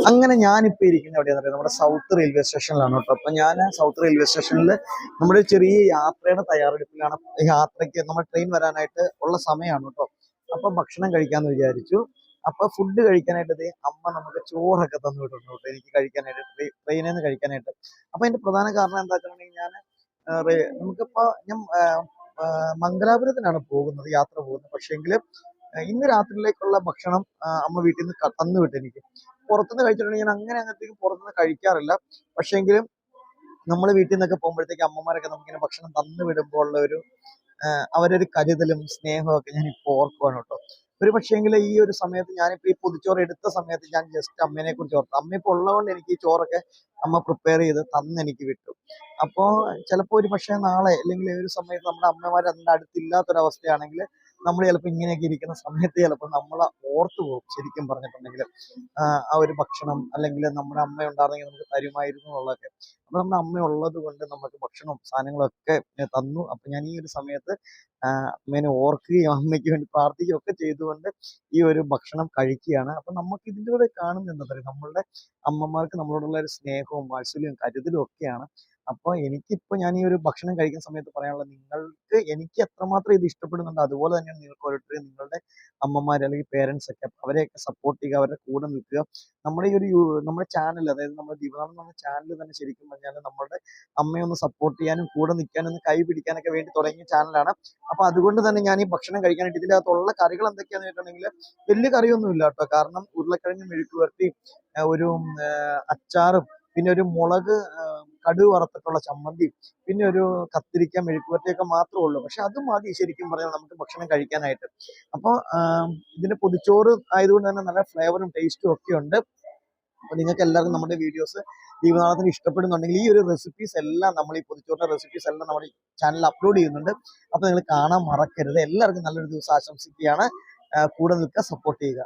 അങ്ങനെ ഞാനിപ്പോൾ ഇരിക്കുന്ന എവിടെയാണെന്ന് അറിയാം, നമ്മുടെ സൗത്ത് റെയിൽവേ സ്റ്റേഷനിലാണ് കേട്ടോ. അപ്പൊ ഞാൻ സൗത്ത് റെയിൽവേ സ്റ്റേഷനിൽ നമ്മുടെ ഒരു ചെറിയ യാത്രയുടെ തയ്യാറെടുപ്പിലാണ്. യാത്രയ്ക്ക് നമ്മുടെ ട്രെയിൻ വരാനായിട്ട് ഉള്ള സമയമാണ് കേട്ടോ. അപ്പൊ ഭക്ഷണം കഴിക്കാന്ന് വിചാരിച്ചു. അപ്പൊ ഫുഡ് കഴിക്കാനായിട്ട് അമ്മ നമുക്ക് ചോറൊക്കെ തന്നു വിട്ടിട്ടുണ്ട് കേട്ടോ, എനിക്ക് കഴിക്കാനായിട്ട്, ട്രെയിനിൽ നിന്ന് കഴിക്കാനായിട്ട്. അപ്പൊ അതിന്റെ പ്രധാന കാരണം എന്താ വെച്ചിട്ടുണ്ടെങ്കിൽ ഞാൻ നമുക്കിപ്പോ ഞാൻ മംഗലാപുരത്തിനാണ് പോകുന്നത്, യാത്ര പോകുന്നത്. പക്ഷേങ്കിൽ ഇന്ന് രാത്രിയിലേക്കുള്ള ഭക്ഷണം അമ്മ വീട്ടിൽ നിന്ന് തന്നു വിട്ട് എനിക്ക്. പുറത്തുനിന്ന് കഴിച്ചിട്ടുണ്ടെങ്കിൽ ഞാൻ അങ്ങനെ അങ്ങനത്തേക്ക് പുറത്തുനിന്ന് കഴിക്കാറില്ല. പക്ഷേങ്കിലും നമ്മൾ വീട്ടിൽ നിന്നൊക്കെ പോകുമ്പോഴത്തേക്ക് അമ്മമാരൊക്കെ നമുക്കിങ്ങനെ ഭക്ഷണം തന്നു വിടുമ്പോൾ ഉള്ള ഒരു അവരൊരു കരുതലും സ്നേഹവും ഒക്കെ ഞാൻ ഇപ്പോൾ ഓർക്കുവാണ് കേട്ടോ. ഒരു പക്ഷേങ്കിൽ ഈ ഒരു സമയത്ത് ഞാനിപ്പോ ഈ പൊതിച്ചോറ് എടുത്ത സമയത്ത് ഞാൻ ജസ്റ്റ് അമ്മേനെ കുറിച്ച് ഓർത്തു. അമ്മ ഇപ്പോൾ ഉള്ളതുകൊണ്ട് എനിക്ക് ഈ ചോറൊക്കെ അമ്മ പ്രിപ്പയർ ചെയ്ത് തന്ന് എനിക്ക് വിട്ടു. അപ്പോ ചിലപ്പോൾ ഒരു പക്ഷേ നാളെ അല്ലെങ്കിൽ ഒരു സമയത്ത് നമ്മുടെ അമ്മമാർ അതിന്റെ അടുത്തില്ലാത്തൊരവസ്ഥയാണെങ്കിൽ നമ്മൾ ചിലപ്പോൾ ഇങ്ങനെയൊക്കെ ഇരിക്കുന്ന സമയത്ത് ചിലപ്പോൾ നമ്മൾ ഓർത്തു പോകും ശരിക്കും പറഞ്ഞിട്ടുണ്ടെങ്കിൽ. ആ ഒരു ഭക്ഷണം അല്ലെങ്കിൽ നമ്മുടെ അമ്മ ഉണ്ടായിരുന്നെങ്കിൽ നമുക്ക് തരുമായിരുന്നു എന്നുള്ളതൊക്കെ. അപ്പൊ നമ്മുടെ അമ്മ ഉള്ളത് കൊണ്ട് നമുക്ക് ഭക്ഷണവും സാധനങ്ങളും ഒക്കെ തന്നു. അപ്പൊ ഞാൻ ഈ ഒരു സമയത്ത് അമ്മേനെ ഓർക്കുകയും അമ്മയ്ക്ക് വേണ്ടി പ്രാർത്ഥിക്കുകയും ഒക്കെ ചെയ്തുകൊണ്ട് ഈ ഒരു ഭക്ഷണം കഴിക്കുകയാണ്. അപ്പൊ നമുക്ക് ഇതിലൂടെ കാണുന്നത് എന്താ പറയുക, നമ്മളുടെ അമ്മമാർക്ക് നമ്മളോടുള്ള ഒരു സ്നേഹവും വാത്സല്യവും കരുതലും ഒക്കെയാണ്. അപ്പൊ എനിക്കിപ്പോ ഞാൻ ഈ ഒരു ഭക്ഷണം കഴിക്കുന്ന സമയത്ത് പറയാനുള്ളത്, നിങ്ങൾക്ക് എനിക്ക് എത്രമാത്രം ഇത് ഇഷ്ടപ്പെടുന്നുണ്ടോ അതുപോലെ തന്നെയാണ് നിങ്ങൾക്ക് ഓരോരുത്തരും നിങ്ങളുടെ അമ്മമാർ അല്ലെങ്കിൽ പേരൻസ് ഒക്കെ, അവരെയൊക്കെ സപ്പോർട്ട് ചെയ്യുക, അവരുടെ കൂടെ നിൽക്കുക. നമ്മുടെ ഈ ഒരു നമ്മുടെ ചാനൽ, അതായത് നമ്മുടെ ദീപനാഥ് എന്ന ചാനൽ തന്നെ ശരിക്കും പറഞ്ഞാൽ നമ്മുടെ അമ്മയെ ഒന്ന് സപ്പോർട്ട് ചെയ്യാനും കൂടെ നിൽക്കാനും ഒന്ന് കൈ പിടിക്കാനൊക്കെ വേണ്ടി തുടങ്ങിയ ചാനലാണ്. അപ്പൊ അതുകൊണ്ട് തന്നെ ഞാൻ ഈ ഭക്ഷണം കഴിക്കാനായിട്ട് ഇതിന്റെ അകത്തുള്ള കറികൾ എന്തൊക്കെയാന്ന് വെച്ചിട്ടുണ്ടെങ്കിൽ വലിയ കറിയൊന്നും ഇല്ല കേട്ടോ. കാരണം ഉരുളക്കിഴങ്ങ് മെഴുക്ക് പുരട്ടി, ഒരു അച്ചാറും, പിന്നെ ഒരു മുളക് കടുക് വറുത്തിട്ടുള്ള ചമ്മന്തിയും, പിന്നെ ഒരു കത്തിരിക്ക മെഴുക്ക് പുരട്ടിയൊക്കെ മാത്രമേ ഉള്ളൂ. പക്ഷെ അത് മതി ശരിക്കും പറഞ്ഞാൽ നമുക്ക് ഭക്ഷണം കഴിക്കാനായിട്ട്. അപ്പോൾ ഇതിന്റെ പൊതിച്ചോറ് ആയതുകൊണ്ട് തന്നെ നല്ല ഫ്ലേവറും ടേസ്റ്റും ഒക്കെ ഉണ്ട്. അപ്പൊ നിങ്ങൾക്ക് എല്ലാവർക്കും നമ്മുടെ വീഡിയോസ് ദീപനാഥത്തിന് ഇഷ്ടപ്പെടുന്നുണ്ടെങ്കിൽ ഈ ഒരു റെസിപ്പീസ് എല്ലാം, നമ്മൾ ഈ പൊതിച്ചോറിന്റെ റെസിപ്പീസ് എല്ലാം നമ്മുടെ ചാനലിൽ അപ്ലോഡ് ചെയ്യുന്നുണ്ട്. അപ്പൊ നിങ്ങൾ കാണാൻ മറക്കരുത്. എല്ലാവർക്കും നല്ലൊരു ദിവസം ആശംസിക്കുകയാണ്. കൂടെ നിൽക്കുക, സപ്പോർട്ട് ചെയ്യുക.